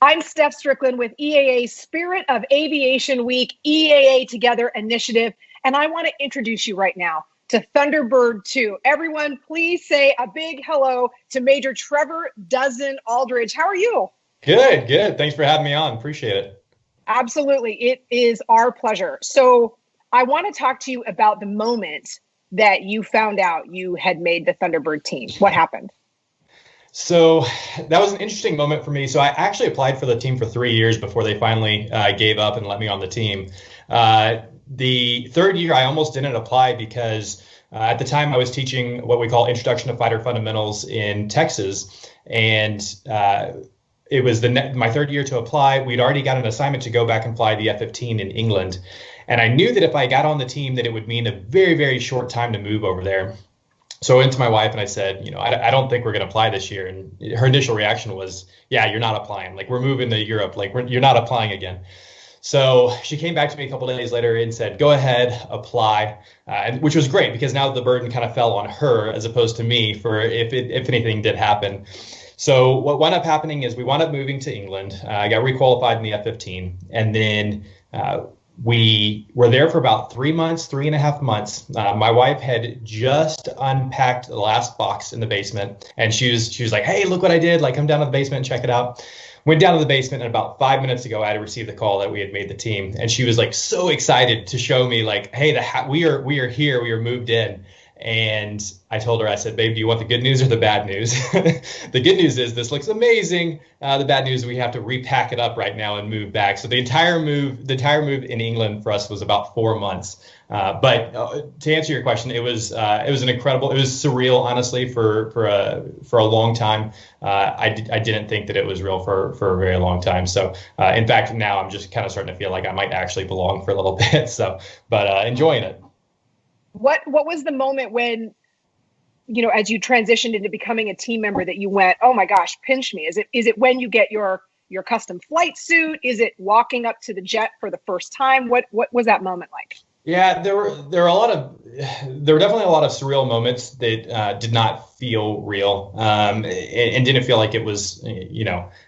I'm Steph Strickland with EAA Spirit of Aviation Week EAA Together Initiative, and I want to introduce you right now to Thunderbird 2. Everyone, please say a big hello to Major Trevor Aldridge. How are you? Good, good. Thanks for having me on. Appreciate it. Absolutely. It is our pleasure. So I want to talk to you about the moment that you found out you had made the Thunderbird team. What happened? So that was an interesting moment for me. So I actually applied for the team for 3 years before they finally gave up and let me on the team. The third year, I almost didn't apply because at the time I was teaching what we call Introduction to Fighter Fundamentals in Texas. And it was my third year to apply. We'd already got an assignment to go back and fly the F-15 in England. And I knew that if I got on the team, that it would mean a very, very short time to move over there. So I went to my wife and I said, I don't think we're going to apply this year. And her initial reaction was, yeah, you're not applying. Like, we're moving to Europe. Like, you're not applying again. So she came back to me a couple of days later and said, go ahead, apply, which was great because now the burden kind of fell on her as opposed to me for if anything did happen. So what wound up happening is we wound up moving to England. I got requalified in the F-15, and then we were there for about 3 months, 3.5 months. My wife had just unpacked the last box in the basement, and she was like, hey, look what I did. Like, come down to the basement and check it out. Went down to the basement, and about 5 minutes ago, I had received the call that we had made the team. And she was like so excited to show me, like, hey, we are here. We are moved in. And I told her, I said, babe, do you want the good news or the bad news? The good news is this looks amazing. The bad news is we have to repack it up right now and move back. So the entire move in England for us was about 4 months. But to answer your question, it was surreal, honestly, for a long time. I didn't think that it was real for a very long time. So in fact, now I'm just kind of starting to feel like I might actually belong for a little bit. So, but enjoying it. What was the moment when, as you transitioned into becoming a team member that you went, oh my gosh, pinch me? Is it when you get your custom flight suit? Is it walking up to the jet for the first time? What was that moment like? Yeah, there were definitely a lot of surreal moments that did not feel real and didn't feel like it was,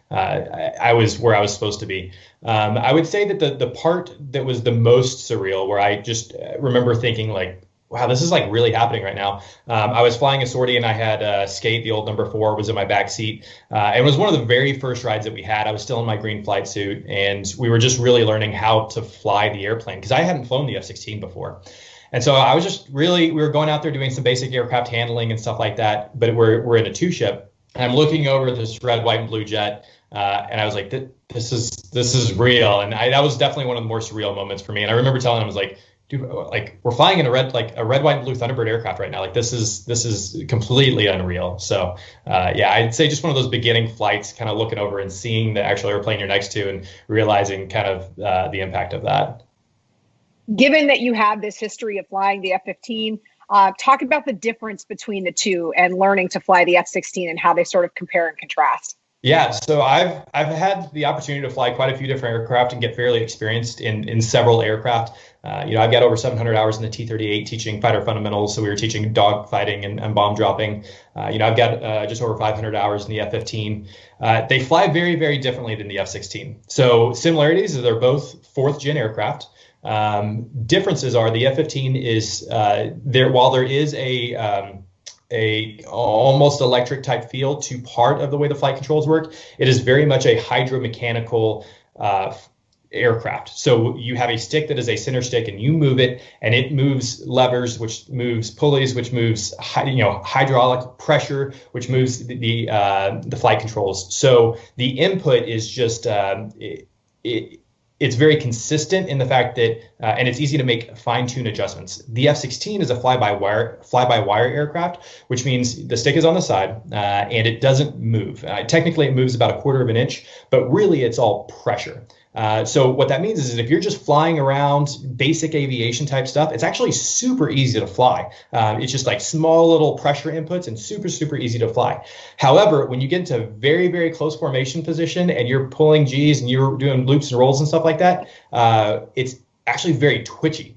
I was where I was supposed to be. I would say that the part that was the most surreal, where I just remember thinking like, wow, this is like really happening right now. I was flying a sortie and I had Skate, the old number 4, was in my back seat. It was one of the very first rides that we had. I was still in my green flight suit, and we were just really learning how to fly the airplane because I hadn't flown the F-16 before. And so I was just we were going out there doing some basic aircraft handling and stuff like that, but we're in a 2-ship. And I'm looking over this red, white, and blue jet, and I was like, this is real. And that was definitely one of the more surreal moments for me. And I remember telling him, I was like, dude, like, we're flying in a red, white, and blue Thunderbird aircraft right now. Like, this is completely unreal. So, yeah, I'd say just one of those beginning flights, kind of looking over and seeing the actual airplane you're next to and realizing kind of the impact of that. Given that you have this history of flying the F-15, talk about the difference between the two and learning to fly the F-16 and how they sort of compare and contrast. Yeah, so I've had the opportunity to fly quite a few different aircraft and get fairly experienced in several aircraft. I've got over 700 hours in the T-38 teaching fighter fundamentals. So we were teaching dog fighting and bomb dropping. I've got just over 500 hours in the F-15. They fly very, very differently than the F-16. So similarities is they're both 4th gen aircraft. Differences are the F-15 is while there is a almost electric type feel to part of the way the flight controls work, it is very much a hydromechanical aircraft. So you have a stick that is a center stick, and you move it, and it moves levers, which moves pulleys, which moves hydraulic pressure, which moves the flight controls. So the input is just it's very consistent in the fact that, and it's easy to make fine-tune adjustments. The F-16 is a fly-by-wire aircraft, which means the stick is on the side and it doesn't move. Technically, it moves about 1/4 of an inch, but really it's all pressure. So what that means is if you're just flying around basic aviation type stuff, it's actually super easy to fly. It's just like small little pressure inputs and super, super easy to fly. However, when you get into very, very close formation position and you're pulling G's and you're doing loops and rolls and stuff like that, it's actually very twitchy.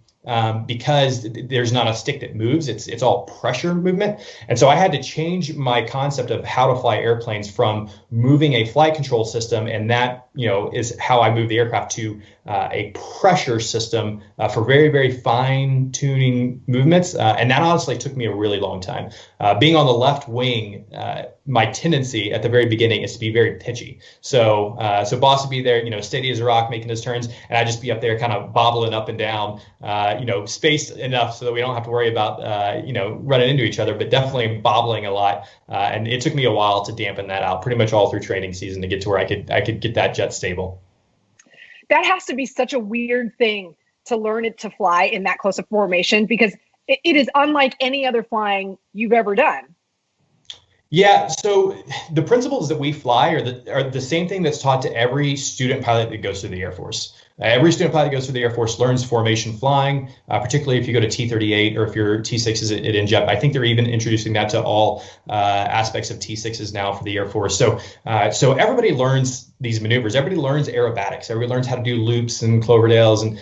because there's not a stick that moves. It's all pressure movement. And so I had to change my concept of how to fly airplanes from moving a flight control system, and that, is how I move the aircraft, to a pressure system for very, very fine tuning movements. And that honestly took me a really long time. Being on the left wing, my tendency at the very beginning is to be very pitchy. So boss would be there, steady as a rock, making his turns, and I'd just be up there kind of bobbling up and down, spaced enough so that we don't have to worry about, running into each other, but definitely bobbling a lot. And it took me a while to dampen that out, pretty much all through training season, to get to where I could get that jet stable. That has to be such a weird thing to learn it to fly in that close of formation, because it is unlike any other flying you've ever done. Yeah, so the principles that we fly are the same thing that's taught to every student pilot that goes through the Air Force. Every student pilot that goes through the Air Force learns formation flying, particularly if you go to T-38 or if you're T-6s at InJet. I think they're even introducing that to all aspects of T-6s now for the Air Force. So everybody learns these maneuvers. Everybody learns aerobatics. Everybody learns how to do loops and Cloverdales and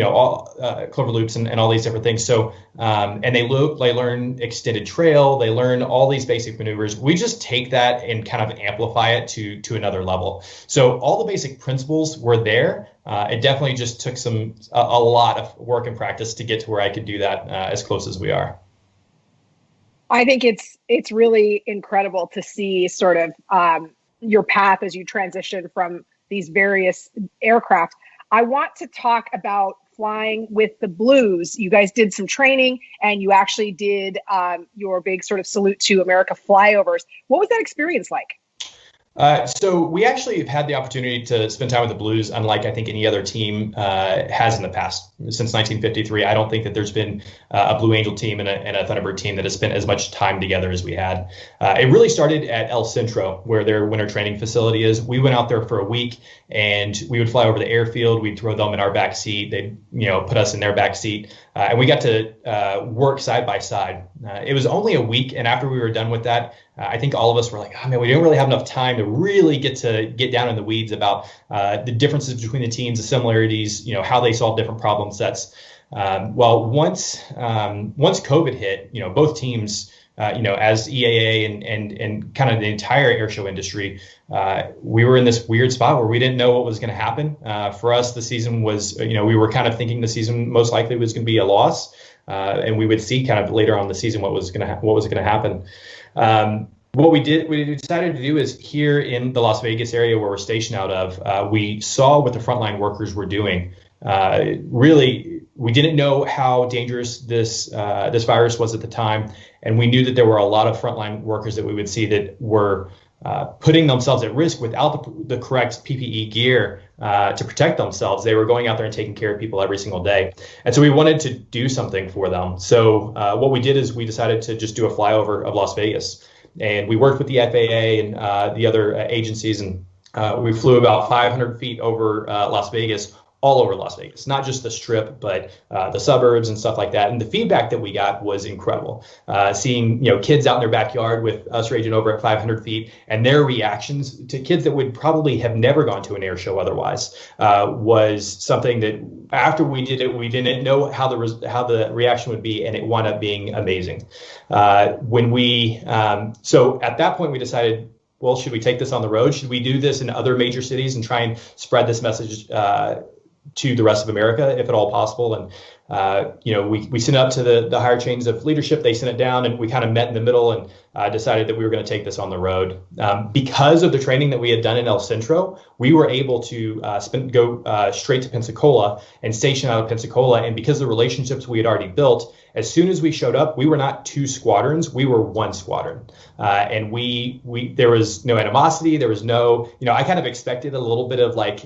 all Clover loops and all these different things. So and they learn extended trail. They learn all these basic maneuvers. We just take that and kind of amplify it to another level. So all the basic principles were there. It definitely just took a lot of work and practice to get to where I could do that as close as we are. I think it's really incredible to see sort of your path as you transition from these various aircraft. I want to talk about flying with the Blues. You guys did some training, and you actually did your big sort of salute to America flyovers. What was that experience like? So we actually have had the opportunity to spend time with the Blues, unlike I think any other team has in the past. Since 1953, I don't think that there's been a Blue Angel team and a Thunderbird team that has spent as much time together as we had. It really started at El Centro, where their winter training facility is. We went out there for a week, and we would fly over the airfield. We'd throw them in our back seat. They'd put us in their back seat, and we got to work side by side. It was only a week, and after we were done with that, I think all of us were like, oh man, we didn't really have enough time to really get down in the weeds about the differences between the teams, the similarities, how they solve different problem sets. Well, once COVID hit, both teams, as EAA and kind of the entire airshow industry, we were in this weird spot where we didn't know what was going to happen. For us, the season was, we were kind of thinking the season most likely was going to be a loss, and we would see kind of later on in the season what was going to happen. What we decided to do is, here in the Las Vegas area where we're stationed out of, we saw what the frontline workers were doing. Really, we didn't know how dangerous this virus was at the time, and we knew that there were a lot of frontline workers that we would see that were putting themselves at risk without the correct PPE gear to protect themselves. They were going out there and taking care of people every single day. And so we wanted to do something for them. So what we did is we decided to just do a flyover of Las Vegas. And we worked with the FAA and the other agencies, and we flew about 500 feet over Las Vegas, all over Las Vegas, not just the Strip, but the suburbs and stuff like that. And the feedback that we got was incredible. Seeing kids out in their backyard with us raging over at 500 feet, and their reactions to kids that would probably have never gone to an air show otherwise was something that, after we did it, we didn't know how the reaction would be, and it wound up being amazing. So at that point we decided, well, should we take this on the road? Should we do this in other major cities and try and spread this message to the rest of America, if at all possible? And we sent it up to the higher chains of leadership. They sent it down, and we kind of met in the middle and decided that we were going to take this on the road. Because of the training that we had done in El Centro, we were able to go straight to Pensacola and station out of Pensacola. And because of the relationships we had already built, as soon as we showed up, we were not two squadrons, we were one squadron. And there was no animosity. There was no, I kind of expected a little bit of like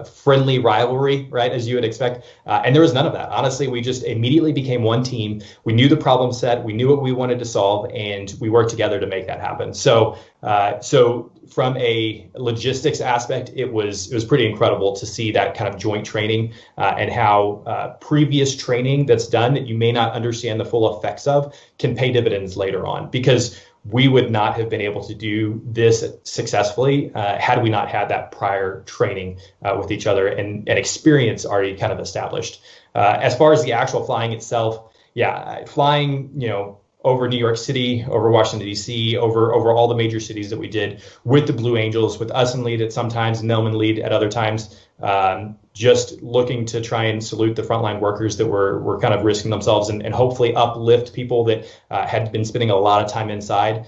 friendly rivalry, right, as you would expect. And there was none of that. Honestly, we just immediately became one team. We knew the problem set, we knew what we wanted to solve, and we worked together to make that happen. So from a logistics aspect, it was pretty incredible to see that kind of joint training and how previous training that's done that you may not understand the full effects of can pay dividends later on. Because we would not have been able to do this successfully had we not had that prior training with each other and experience already kind of established. As far as the actual flying itself, yeah, flying, over New York City, over Washington, D.C., over all the major cities that we did with the Blue Angels, with us in lead at some times, and them in lead at other times, just looking to try and salute the frontline workers that were kind of risking themselves and hopefully uplift people that had been spending a lot of time inside.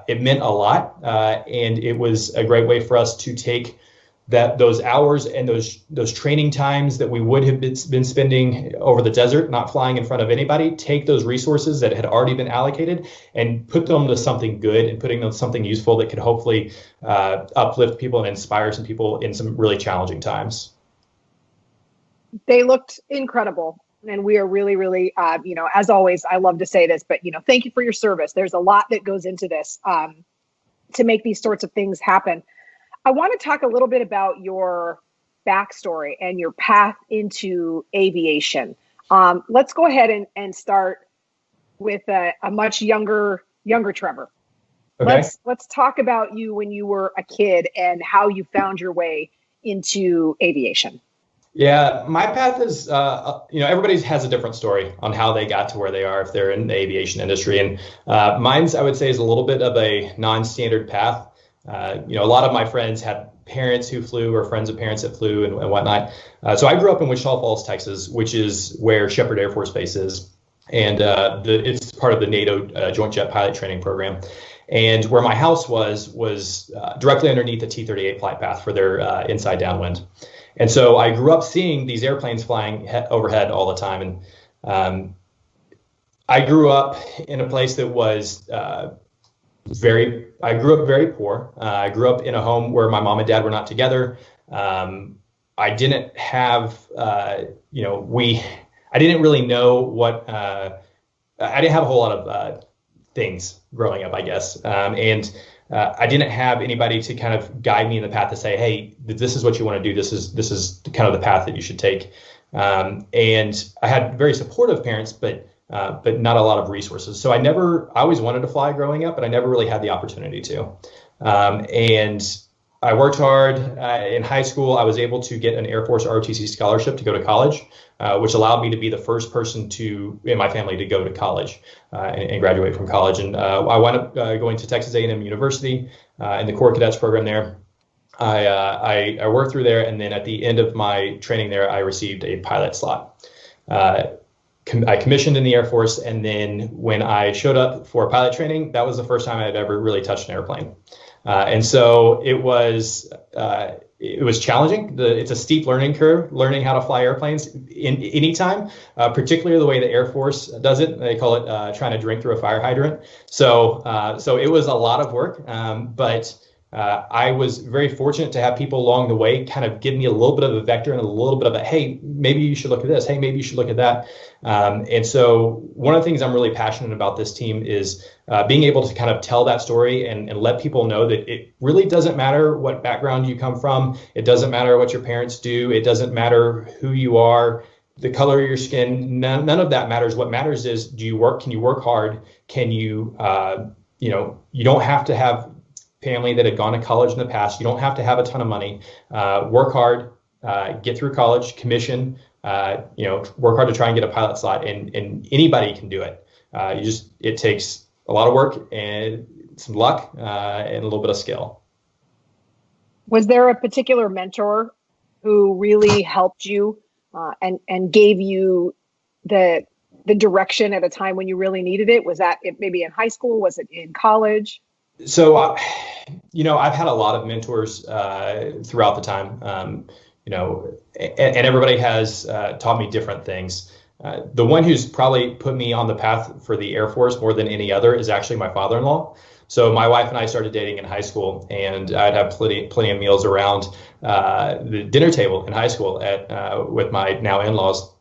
It meant a lot, and it was a great way for us to take those hours and those training times that we would have been spending over the desert, not flying in front of anybody, take those resources that had already been allocated and put them to something good and putting them to something useful that could hopefully uplift people and inspire some people in some really challenging times. They looked incredible. And we are really, really, as always, I love to say this, but, thank you for your service. There's a lot that goes into this to make these sorts of things happen. I want to talk a little bit about your backstory and your path into aviation. Let's go ahead and start with a much younger Trevor. Okay. Let's talk about you when you were a kid and how you found your way into aviation. Yeah, my path is, everybody has a different story on how they got to where they are if they're in the aviation industry. And mine's, I would say, is a little bit of a non-standard path. A lot of my friends had parents who flew or friends of parents that flew and whatnot. So I grew up in Wichita Falls, Texas, which is where Shepherd Air Force Base is. And it's part of the NATO Joint Jet Pilot Training Program. And where my house was directly underneath the T-38 flight path for their inside downwind. And so I grew up seeing these airplanes flying overhead all the time. And I grew up in a place that was I grew up very poor. I grew up in a home where my mom and dad were not together. I didn't have, I didn't really know what, I didn't have a whole lot of things growing up, I guess. And I didn't have anybody to kind of guide me in the path to say, hey, this is what you want to do. This is kind of the path that you should take. And I had very supportive parents, but not a lot of resources. So I always wanted to fly growing up, but I never really had the opportunity to. And I worked hard in high school. I was able to get an Air Force ROTC scholarship to go to college, which allowed me to be the first person in my family to go to college and graduate from college. And I wound up going to Texas A&M University in the Corps Cadets program there. I worked through there, and then at the end of my training there, I received a pilot slot. I commissioned in the Air Force, and then when I showed up for pilot training, that was the first time I had ever really touched an airplane. And so it was challenging. It's a steep learning curve, learning how to fly airplanes in any time, particularly the way the Air Force does it. They call it trying to drink through a fire hydrant. So it was a lot of work, but I was very fortunate to have people along the way kind of give me a little bit of a vector and a little bit of a, hey, maybe you should look at this. Hey, maybe you should look at that. And so one of the things I'm really passionate about this team is being able to kind of tell that story and let people know that it really doesn't matter what background you come from. It doesn't matter what your parents do. It doesn't matter who you are, the color of your skin. None of that matters. What matters is, do you work? Can you work hard? Can you, you don't have to have family that had gone to college in the past. You don't have to have a ton of money. Work hard, get through college, commission, work hard to try and get a pilot slot, and anybody can do it. It takes a lot of work and some luck and a little bit of skill. Was there a particular mentor who really helped you and gave you the direction at a time when you really needed it? Was that maybe in high school? Was it in college? So, I've had a lot of mentors throughout the time, and everybody has taught me different things. The one who's probably put me on the path for the Air Force more than any other is actually my father-in-law. So my wife and I started dating in high school, and I'd have plenty of meals around the dinner table in high school with my now in-laws.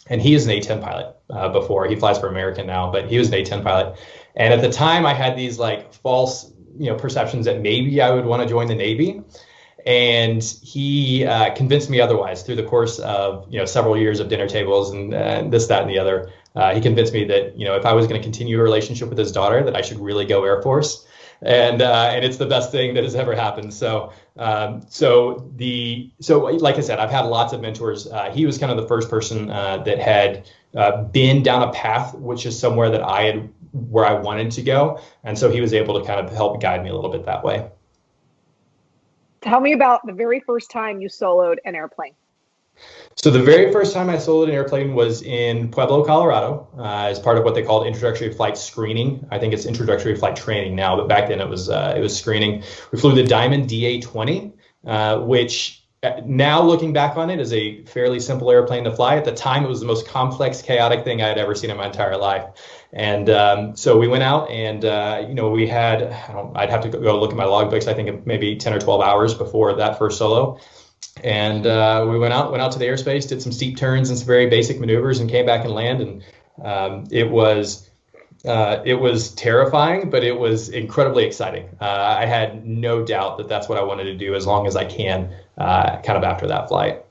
And he is an A-10 pilot before. He flies for American now, but he was an A-10 pilot. And at the time, I had these false, perceptions that maybe I would want to join the Navy. And he convinced me otherwise through the course of, several years of dinner tables and this, that, and the other. He convinced me that, if I was going to continue a relationship with his daughter, that I should really go Air Force. And it's the best thing that has ever happened. So like I said, I've had lots of mentors. He was kind of the first person that had been down a path, which is somewhere that where I wanted to go. And so he was able to kind of help guide me a little bit that way. Tell me about the very first time you soloed an airplane. So the very first time I soloed an airplane was in Pueblo, Colorado, as part of what they called introductory flight screening. I think it's introductory flight training now, but back then it was screening. We flew the Diamond DA-20, which now looking back on it is a fairly simple airplane to fly. At the time, it was the most complex, chaotic thing I had ever seen in my entire life. And so we went out and, we had, I'd have to go look at my logbooks, I think maybe 10 or 12 hours before that first solo. And we went out to the airspace, did some steep turns and some very basic maneuvers, and came back and landed. And it was terrifying, but it was incredibly exciting. I had no doubt that that's what I wanted to do as long as I can, kind of after that flight.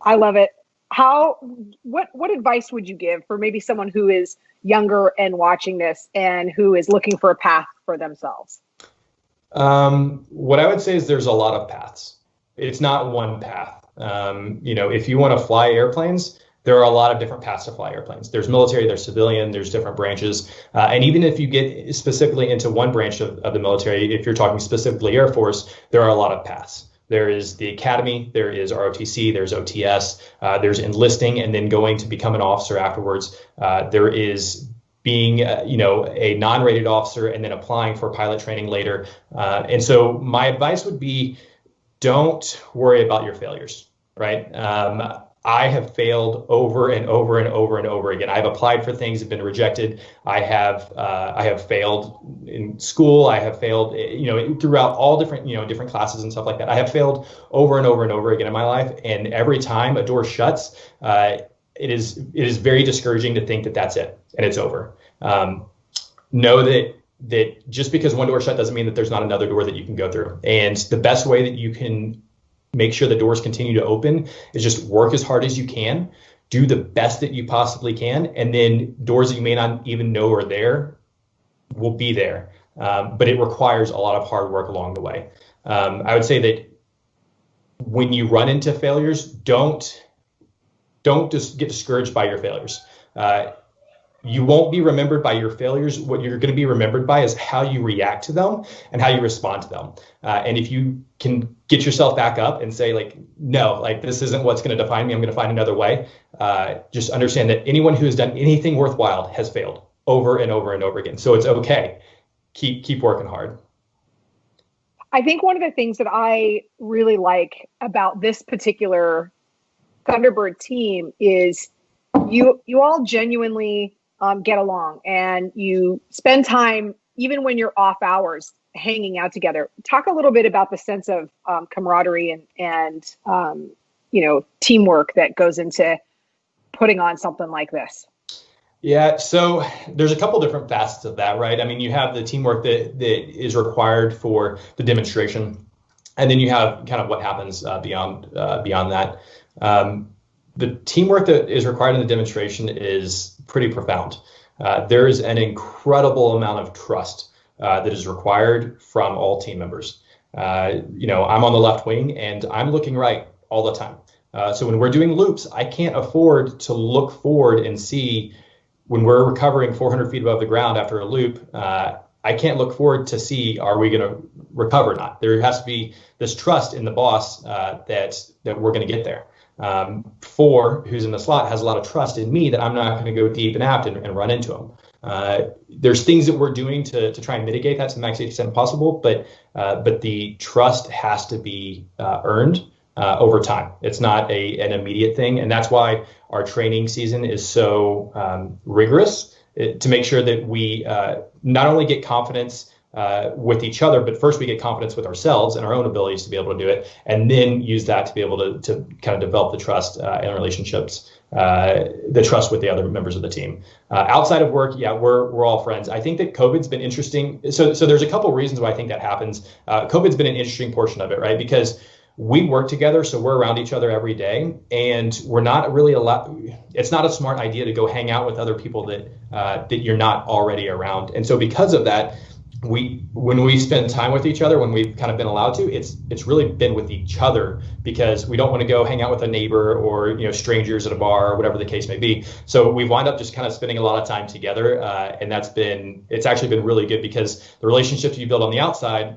I love it. What advice would you give for maybe someone who is younger and watching this and who is looking for a path for themselves? What I would say is there's a lot of paths. It's not one path. If you want to fly airplanes, there are a lot of different paths to fly airplanes. There's military, there's civilian, there's different branches. And even if you get specifically into one branch of the military, if you're talking specifically Air Force, there are a lot of paths. There is the academy, there is ROTC, there's OTS, there's enlisting and then going to become an officer afterwards. There is being, a non-rated officer and then applying for pilot training later. And so my advice would be, don't worry about your failures, right? I have failed over and over and over and over again. I've applied for things, have been rejected. I have failed in school. I have failed, throughout all different classes and stuff like that. I have failed over and over and over again in my life. And every time a door shuts, it is very discouraging to think that that's it and it's over. Know that just because one door shut doesn't mean that there's not another door that you can go through. And the best way that you can make sure the doors continue to open is just work as hard as you can, do the best that you possibly can, and then doors that you may not even know are there will be there. But it requires a lot of hard work along the way. I would say that when you run into failures, don't just get discouraged by your failures. You won't be remembered by your failures. What you're going to be remembered by is how you react to them and how you respond to them. And if you can get yourself back up and say, no, this isn't what's going to define me, I'm going to find another way. Just understand that anyone who has done anything worthwhile has failed over and over and over again. So it's okay. Keep working hard. I think one of the things that I really like about this particular Thunderbird team is you all genuinely get along and you spend time, even when you're off hours, hanging out together. Talk a little bit about the sense of camaraderie and teamwork that goes into putting on something like this. Yeah, so there's a couple different facets of that, right? I mean, you have the teamwork that is required for the demonstration, and then you have kind of what happens beyond that. The teamwork that is required in the demonstration is pretty profound. There is an incredible amount of trust that is required from all team members. I'm on the left wing and I'm looking right all the time. So when we're doing loops, I can't afford to look forward and see when we're recovering 400 feet above the ground after a loop. I can't look forward to see, are we going to recover or not? There has to be this trust in the boss that we're going to get there. Four, who's in the slot, has a lot of trust in me that I'm not going to go deep and aft and run into him. There's things that we're doing to try and mitigate that to the max extent possible, but the trust has to be earned over time. It's not an immediate thing, and that's why our training season is so rigorous to make sure that we not only get confidence with each other, but first we get confidence with ourselves and our own abilities to be able to do it, and then use that to be able to kind of develop the trust and relationships, the trust with the other members of the team. Outside of work, yeah, we're all friends. I think that COVID's been interesting. So there's a couple reasons why I think that happens. COVID's been an interesting portion of it, right? Because we work together, so we're around each other every day, and we're not really allowed. It's not a smart idea to go hang out with other people that you're not already around. And so because of that, when we spend time with each other, when we've kind of been allowed to, it's really been with each other, because we don't want to go hang out with a neighbor or strangers at a bar or whatever the case may be. So we wind up just kind of spending a lot of time together, and it's actually been really good, because the relationships you build on the outside,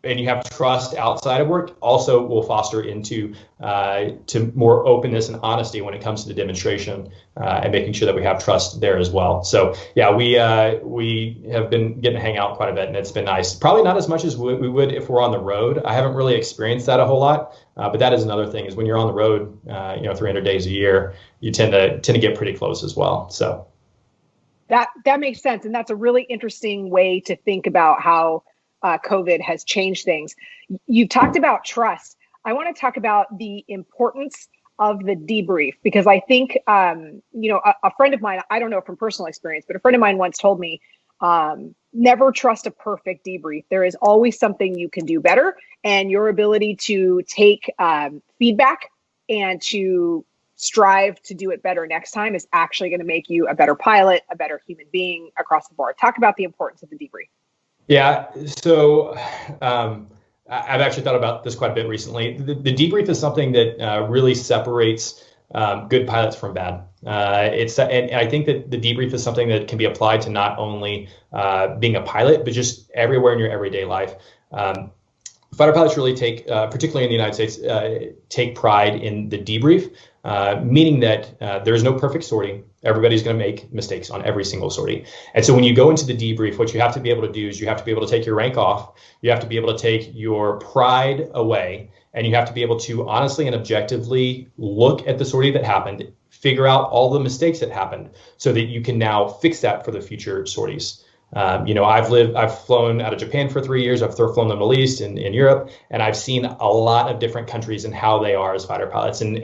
and you have trust outside of work, also will foster into to more openness and honesty when it comes to the demonstration, and making sure that we have trust there as well. So yeah, we have been getting to hang out quite a bit, and it's been nice. Probably not as much as we would if we're on the road. I haven't really experienced that a whole lot, but that is another thing, is when you're on the road, 300 days a year, you tend to get pretty close as well. So that makes sense, and that's a really interesting way to think about how COVID has changed things. You've talked about trust. I want to talk about the importance of the debrief, because I think, a friend of mine, I don't know from personal experience, but a friend of mine once told me, never trust a perfect debrief. There is always something you can do better, and your ability to take feedback and to strive to do it better next time is actually going to make you a better pilot, a better human being across the board. Talk about the importance of the debrief. Yeah, so I've actually thought about this quite a bit recently. The debrief is something that really separates good pilots from bad. And I think that the debrief is something that can be applied to not only being a pilot, but just everywhere in your everyday life. Fighter pilots really take, particularly in the United States, take pride in the debrief, meaning that there is no perfect sortie. Everybody's going to make mistakes on every single sortie. And so when you go into the debrief, what you have to be able to do is you have to be able to take your rank off. You have to be able to take your pride away, and you have to be able to honestly and objectively look at the sortie that happened, figure out all the mistakes that happened, so that you can now fix that for the future sorties. I've flown out of Japan for 3 years. I've flown the Middle East and in Europe, and I've seen a lot of different countries and how they are as fighter pilots. And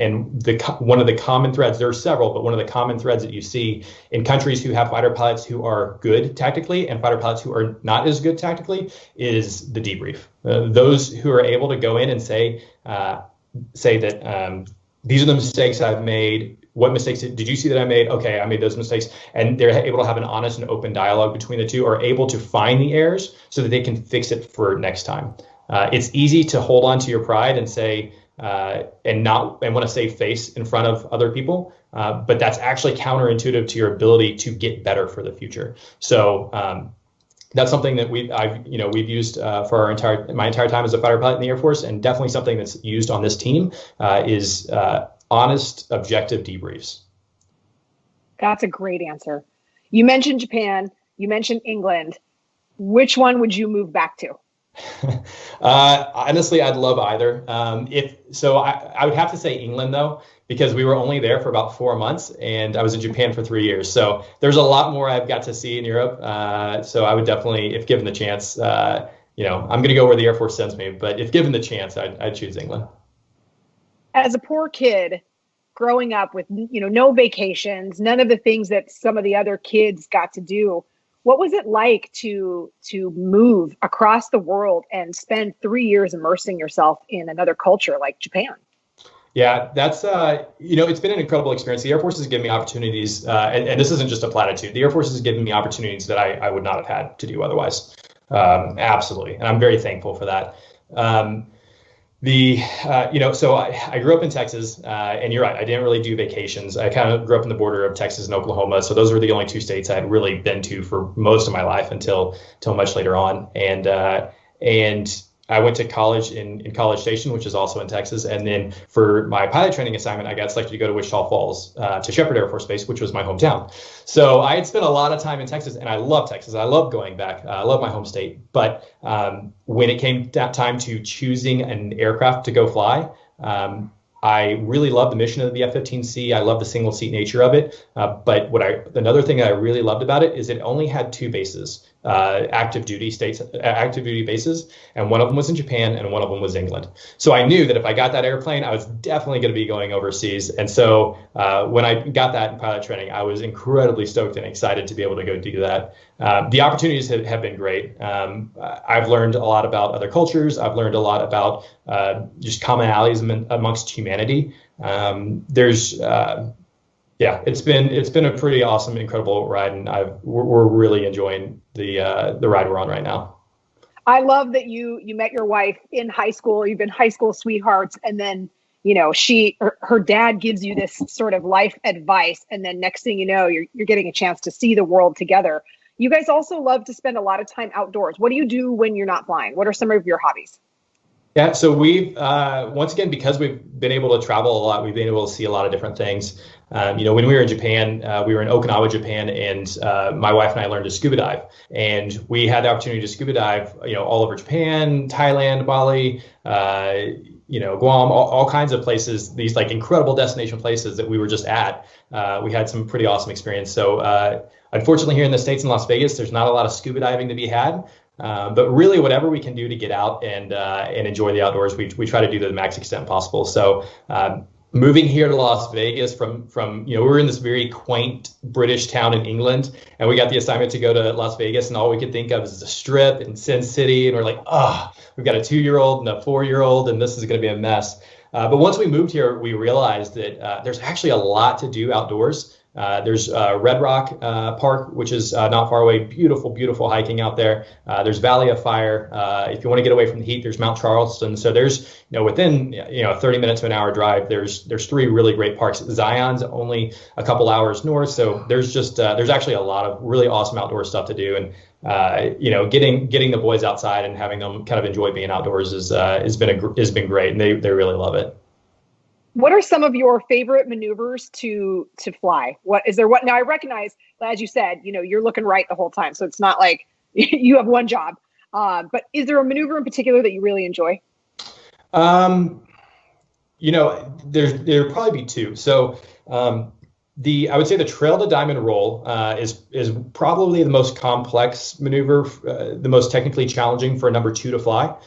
one of the common threads, there are several, but one of the common threads that you see in countries who have fighter pilots who are good tactically and fighter pilots who are not as good tactically is the debrief. Those who are able to go in and say that these are the mistakes I've made. What mistakes did you see that I made? Okay, I made those mistakes. And they're able to have an honest and open dialogue between the two, or able to find the errors so that they can fix it for next time. It's easy to hold on to your pride and say, and want to save face in front of other people, but that's actually counterintuitive to your ability to get better for the future. So that's something that we've used for my entire time as a fighter pilot in the Air Force, and definitely something that's used on this team is honest, objective debriefs. That's a great answer. You mentioned Japan, you mentioned England. Which one would you move back to? Honestly, I'd love either. I would have to say England, though, because we were only there for about 4 months, and I was in Japan for 3 years. So there's a lot more I've got to see in Europe. So I would definitely, if given the chance, I'm going to go where the Air Force sends me. But if given the chance, I'd choose England. As a poor kid growing up with, no vacations, none of the things that some of the other kids got to do, what was it like to move across the world and spend 3 years immersing yourself in another culture like Japan? Yeah, that's, it's been an incredible experience. The Air Force has given me opportunities, and this isn't just a platitude. The Air Force has given me opportunities that I would not have had to do otherwise. Absolutely. And I'm very thankful for that. So I grew up in Texas, and you're right, I didn't really do vacations. I kind of grew up in the border of Texas and Oklahoma. So those were the only two states I had really been to for most of my life until much later on. And I went to college in College Station, which is also in Texas. And then for my pilot training assignment, I got selected to go to Wichita Falls, to Shepherd Air Force Base, which was my hometown. So I had spent a lot of time in Texas, and I love Texas. I love going back. I love my home state. But when it came time to choosing an aircraft to go fly, I really love the mission of the F-15C. I love the single seat nature of it. But another thing that I really loved about it is it only had 2 bases. active duty bases, and one of them was in Japan and one of them was England. So I knew that if I got that airplane, I was definitely going to be going overseas. And so when I got that in pilot training, I was incredibly stoked and excited to be able to go do that. The opportunities have been great. I've learned a lot about other cultures. I've learned a lot about just commonalities amongst humanity. Yeah, it's been a pretty awesome, incredible ride, and we're really enjoying the ride we're on right now. I love that you met your wife in high school. You've been high school sweethearts, and then her dad gives you this sort of life advice, and then next thing you know, you're getting a chance to see the world together. You guys also love to spend a lot of time outdoors. What do you do when you're not flying? What are some of your hobbies? Yeah, so we've once again, because we've been able to travel a lot, we've been able to see a lot of different things. When we were in Japan, we were in Okinawa, Japan, and my wife and I learned to scuba dive. And we had the opportunity to scuba dive, all over Japan, Thailand, Bali, Guam, all kinds of places, these like incredible destination places that we were just at. We had some pretty awesome experience. So unfortunately, here in the States in Las Vegas, there's not a lot of scuba diving to be had. But really, whatever we can do to get out and enjoy the outdoors, we try to do to the max extent possible. So moving here to Las Vegas from we're in this very quaint British town in England, and we got the assignment to go to Las Vegas, and all we could think of is the Strip and Sin City, and we're like, we've got a 2-year-old and a 4-year-old, and this is going to be a mess. But once we moved here, we realized that there's actually a lot to do outdoors. There's Red Rock Park, which is not far away. Beautiful, beautiful hiking out there. There's Valley of Fire. If you want to get away from the heat, there's Mount Charleston. So there's, within 30 minutes to an hour drive, there's 3 really great parks. Zion's only a couple hours north. So there's there's actually a lot of really awesome outdoor stuff to do. And getting the boys outside and having them kind of enjoy being outdoors has been great, and they really love it. What are some of your favorite maneuvers to fly? Now I recognize, as you said, you're looking right the whole time. So it's not like you have one job, but is there a maneuver in particular that you really enjoy? There'd probably be 2. So, I would say the trail to diamond roll is probably the most complex maneuver, the most technically challenging for a number 2 to fly.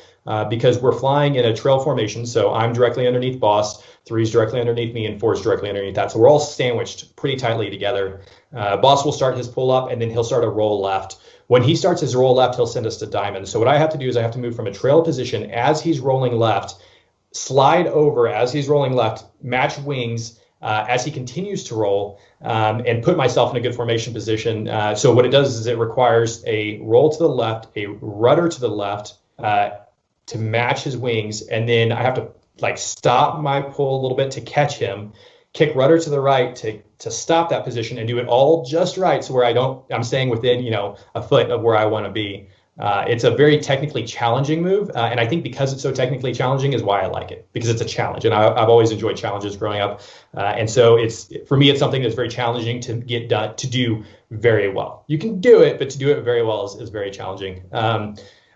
Because we're flying in a trail formation. So I'm directly underneath boss, 3's directly underneath me, and 4's directly underneath that. So we're all sandwiched pretty tightly together. Boss will start his pull up, and then he'll start a roll left. When he starts his roll left, he'll send us to diamond. So what I have to do is I have to move from a trail position as he's rolling left, slide over as he's rolling left, match wings as he continues to roll, and put myself in a good formation position. So what it does is it requires a roll to the left, a rudder to the left, to match his wings, and then I have to stop my pull a little bit to catch him, kick rudder to the right to stop that position, and do it all just right, so where I'm staying within a foot of where I want to be. It's a very technically challenging move, and I think because it's so technically challenging is why I like it, because it's a challenge, and I've always enjoyed challenges growing up, and so for me it's something that's very challenging to get done, to do very well. You can do it, but to do it very well is very challenging.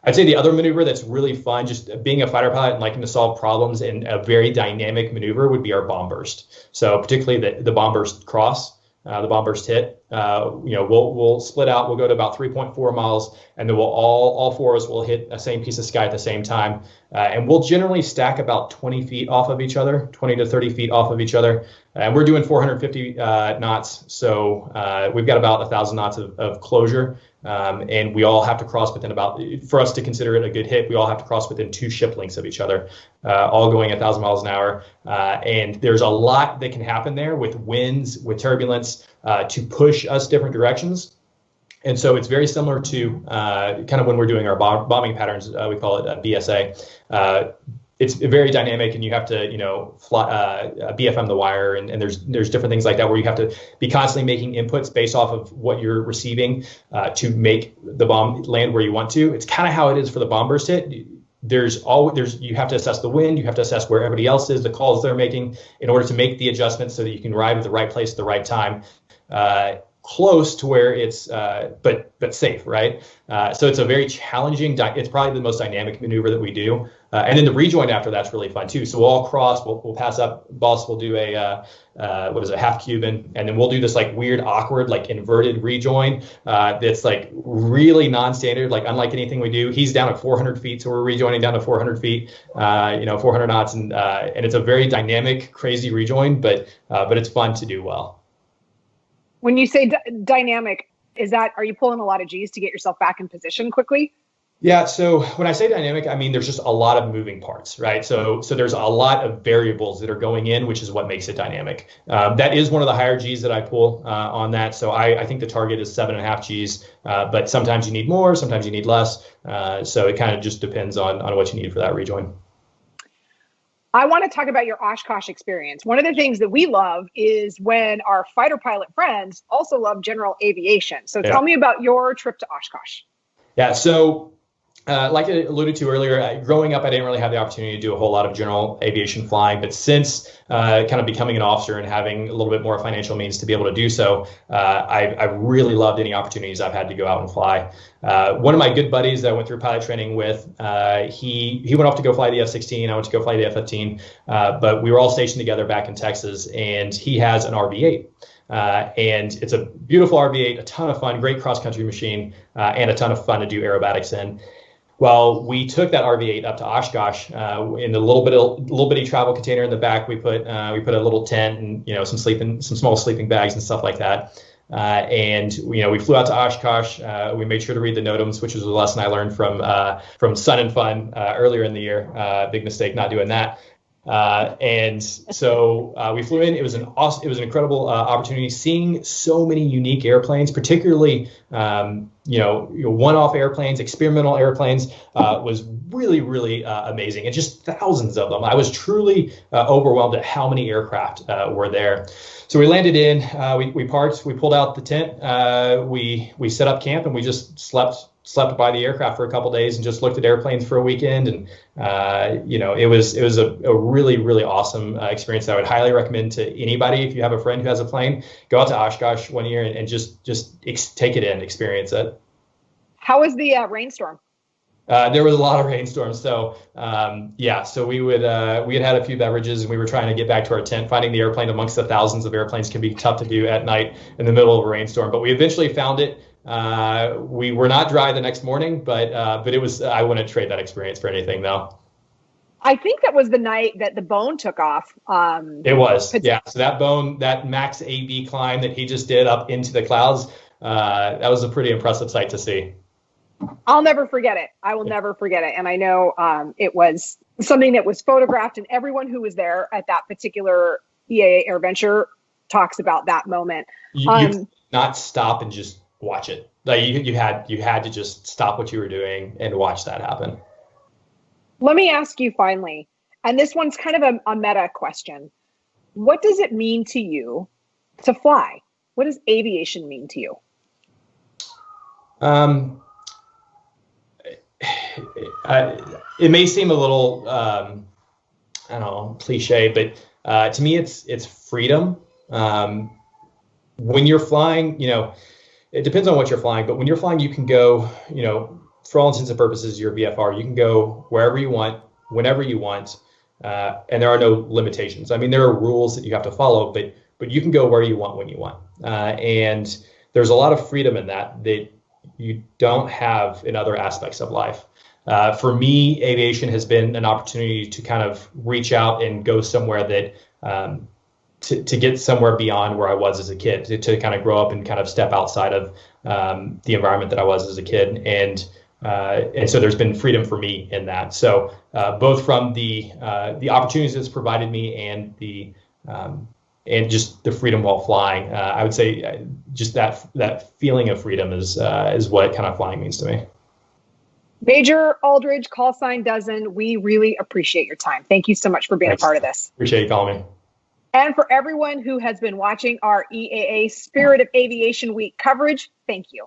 I'd say the other maneuver that's really fun, just being a fighter pilot and liking to solve problems in a very dynamic maneuver, would be our bomb burst. So particularly the bomb burst cross, the bomb burst hit. We'll split out. We'll go to about 3.4 miles, and then all 4 of us will hit the same piece of sky at the same time. And we'll generally stack about 20 feet off of each other, 20 to 30 feet off of each other. And we're doing 450 knots. So we've got about 1,000 knots of closure. And we all have to cross within for us to consider it a good hit, we all have to cross within 2 ship lengths of each other, all going 1,000 miles an hour. And there's a lot that can happen there with winds, with turbulence, to push us different directions. And so it's very similar to kind of when we're doing our bombing patterns, we call it BSA. It's very dynamic, and you have to, fly, BFM the wire, and there's different things like that where you have to be constantly making inputs based off of what you're receiving to make the bomb land where you want to. It's kind of how it is for the bomb burst hit. You have to assess the wind, you have to assess where everybody else is, the calls they're making, in order to make the adjustments so that you can arrive at the right place at the right time. close to where it's but safe, right? So it's a very challenging. It's probably the most dynamic maneuver that we do. And then the rejoin after that's really fun too. So we'll all cross. We'll pass up. Boss will do a half Cuban, and then we'll do this like weird, awkward, like inverted rejoin. That's like really non-standard, like unlike anything we do. He's down at 400 feet, so we're rejoining down to 400 feet. 400 knots, and it's a very dynamic, crazy rejoin, but it's fun to do well. When you say dynamic, are you pulling a lot of G's to get yourself back in position quickly? Yeah. So when I say dynamic, I mean there's just a lot of moving parts, right? So there's a lot of variables that are going in, which is what makes it dynamic. That is one of the higher G's that I pull on that. So I think the target is 7.5 G's, but sometimes you need more, sometimes you need less. So it kind of just depends on what you need for that rejoin. I want to talk about your Oshkosh experience. One of the things that we love is when our fighter pilot friends also love general aviation. So tell me about your trip to Oshkosh. Yeah, so like I alluded to earlier, growing up, I didn't really have the opportunity to do a whole lot of general aviation flying. But since kind of becoming an officer and having a little bit more financial means to be able to do so, I really loved any opportunities I've had to go out and fly. One of my good buddies that I went through pilot training with, he went off to go fly the F-16. I went to go fly the F-15. But we were all stationed together back in Texas, and he has an RV-8. And it's a beautiful RV-8, a ton of fun, great cross-country machine, and a ton of fun to do aerobatics in. Well, we took that RV-8 up to Oshkosh in the little bitty travel container in the back. We put a little tent and some small sleeping bags and stuff like that. And we flew out to Oshkosh. We made sure to read the NOTAMs, which was a lesson I learned from Sun and Fun earlier in the year. Big mistake not doing that. And so we flew in. It was an incredible opportunity, seeing so many unique airplanes, particularly one-off airplanes, experimental airplanes, was really, really amazing, and just thousands of them. I was truly overwhelmed at how many aircraft were there. So we landed in, we parked, we pulled out the tent, we set up camp, and we just slept by the aircraft for a couple of days and just looked at airplanes for a weekend. And it was a really, really awesome experience that I would highly recommend to anybody. If you have a friend who has a plane, go out to Oshkosh one year and just take it in, experience it. How was the rainstorm? There was a lot of rainstorms. So so we had a few beverages, and we were trying to get back to our tent. Finding the airplane amongst the thousands of airplanes can be tough to do at night in the middle of a rainstorm, but we eventually found it. We were not dry the next morning, but it was, I wouldn't trade that experience for anything though. I think that was the night that the Bone took off. It was, yeah. So that max AB climb that he just did up into the clouds, that was a pretty impressive sight to see. I'll never forget it. I will never forget it. And I know it was something that was photographed, and everyone who was there at that particular EAA AirVenture talks about that moment. You not stop and just watch it. Like you had to just stop what you were doing and watch that happen. Let me ask you finally, and this one's kind of a meta question. What does it mean to you to fly? What does aviation mean to you? It may seem a little, I don't know, cliche, but to me, it's freedom. When you're flying, it depends on what you're flying, but when you're flying, you can go, for all intents and purposes, your VFR, you can go wherever you want, whenever you want, and there are no limitations. I mean, there are rules that you have to follow, but you can go where you want when you want, and there's a lot of freedom in that you don't have in other aspects of life. For me, aviation has been an opportunity to kind of reach out and go somewhere that to get somewhere beyond where I was as a kid, to kind of grow up and kind of step outside of the environment that I was as a kid. And so there's been freedom for me in that. So both from the opportunities it's provided me and just the freedom while flying, I would say just that feeling of freedom is what kind of flying means to me. Major Aldridge, call sign Dozen, we really appreciate your time. Thank you so much for being a part of this. Appreciate you calling me. And for everyone who has been watching our EAA Spirit of Aviation Week coverage, thank you.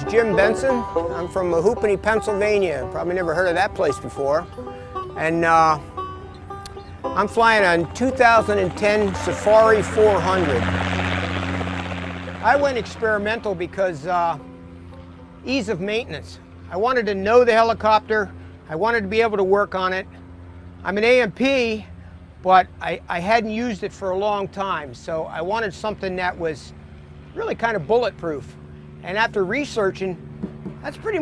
is Jim Benson. I'm from Hoopany, Pennsylvania. Probably never heard of that place before. And I'm flying on 2010 Safari 400. I went experimental because ease of maintenance. I wanted to know the helicopter. I wanted to be able to work on it. I'm an AMP, but I hadn't used it for a long time, so I wanted something that was really kind of bulletproof. And after researching, that's pretty much